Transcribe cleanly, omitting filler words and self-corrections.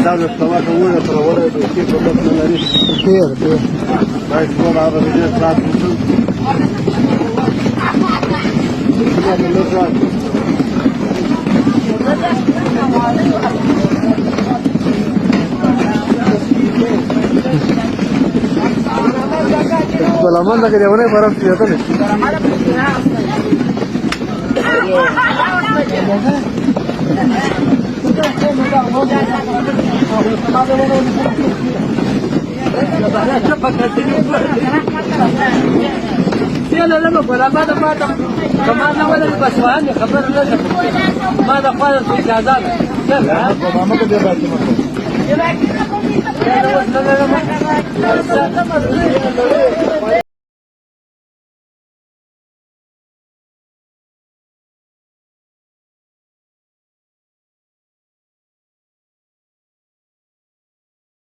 Sabes falar com uma para hora do que para o nariz. Vai explorar a vida para tudo. La manda que llevan para fiesta. أنا لما أقول ماذا ولا البسواني خبر لازم ماذا قال في جازان ما كده بقى